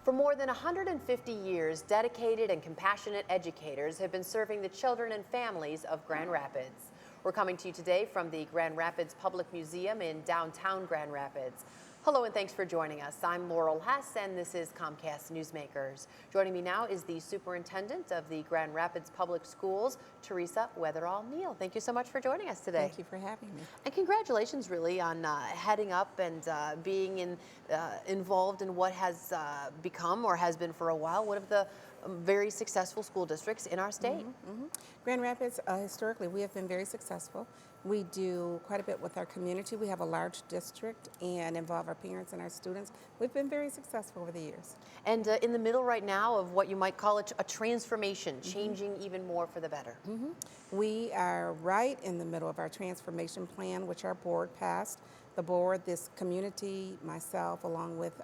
For more than 150 years, dedicated and compassionate educators have been serving the children and families of Grand Rapids. We're coming to you today from the Grand Rapids Public Museum in downtown Grand Rapids. Hello and thanks for joining us. I'm Laurel Hess and this is Comcast Newsmakers. Joining me now is the Superintendent of the Grand Rapids Public Schools, Teresa Weatherall. Neal, thank you so much for joining us today. Thank you for having me. And congratulations really on heading up and being involved in what has become or has been for a while one of the very successful school districts in our state. Grand Rapids, historically, we have been very successful. We do quite a bit with our community. We have a large district and involve our parents and our students. We've been very successful over the years. And in the middle right now of what you might call a transformation, changing even more for the better. We are right in the middle of our transformation plan, which our board passed. The board, this community, myself, along with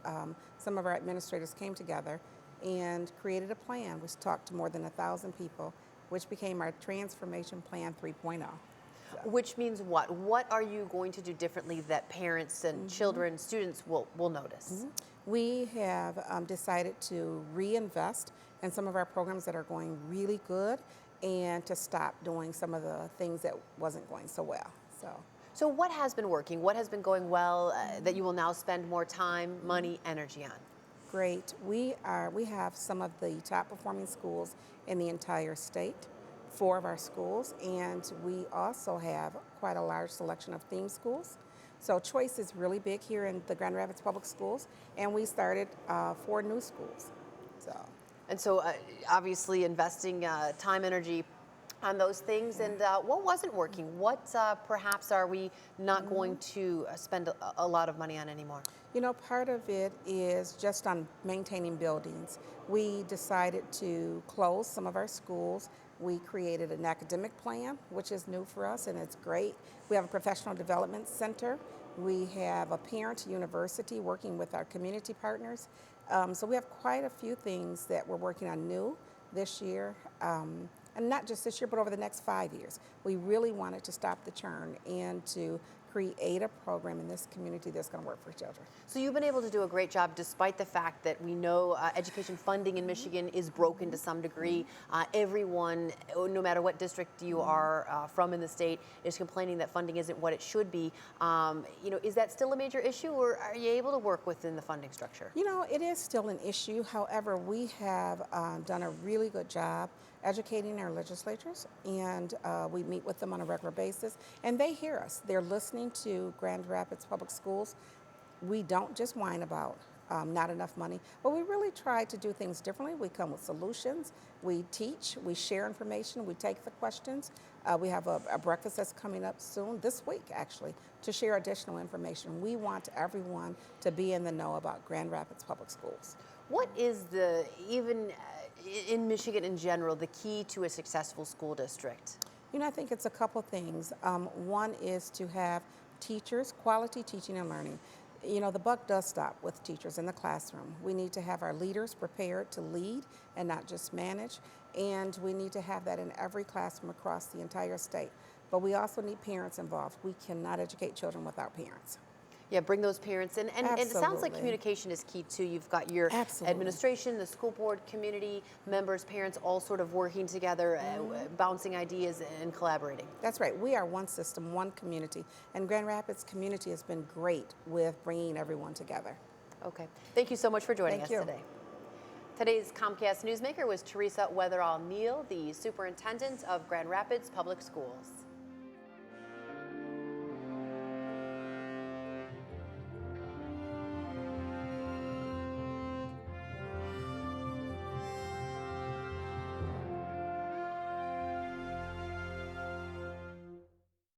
some of our administrators came together and created a plan, which talked to more than 1,000 people, which became our Transformation Plan 3.0. Which means what? What are you going to do differently that parents and children, students will notice? We have decided to reinvest in some of our programs that are going really good and to stop doing some of the things that wasn't going so well. So what has been working? What has been going well that you will now spend more time, money, energy on? Great. We have some of the top performing schools in the entire state, 4 of our schools, and we also have quite a large selection of theme schools. So choice is really big here in the Grand Rapids Public Schools, and we started 4 new schools. And so obviously investing time, energy on those things, and what wasn't working? What perhaps are we not going to spend a lot of money on anymore? You know, part of it is just on maintaining buildings. We decided to close some of our schools. We created an academic plan, which is new for us, and it's great. We have a professional development center. We have a parent university working with our community partners. So we have quite a few things that we're working on new this year. And not just this year, but over the next 5 years. We really wanted to stop the churn and to create a program in this community that's going to work for children. So you've been able to do a great job despite the fact that we know education funding in Michigan is broken to some degree. Everyone, no matter what district you are from in the state, is complaining that funding isn't what it should be. You know, is that still a major issue, or are you able to work within the funding structure? You know, it is still an issue. However, we have done a really good job educating our legislators, and we meet with them on a regular basis, and they hear us. They're listening to Grand Rapids Public Schools. We don't just whine about not enough money, but we really try to do things differently. We come with solutions, we teach, we share information, we take the questions. We have a breakfast that's coming up soon, this week actually, to share additional information. We want everyone to be in the know about Grand Rapids Public Schools. What is even in Michigan in general, the key to a successful school district? You know, I think it's a couple things. One is to have teachers, quality teaching and learning. You know, the buck does stop with teachers in the classroom. We need to have our leaders prepared to lead and not just manage, and we need to have that in every classroom across the entire state. But we also need parents involved. We cannot educate children without parents. Yeah, bring those parents in. And it sounds like communication is key too. You've got your administration, the school board, community members, parents all sort of working together, bouncing ideas and collaborating. That's right. We are one system, one community. And Grand Rapids community has been great with bringing everyone together. Okay. Thank you so much for joining us today. Today's Comcast Newsmaker was Teresa Weatherall Neal, the Superintendent of Grand Rapids Public Schools.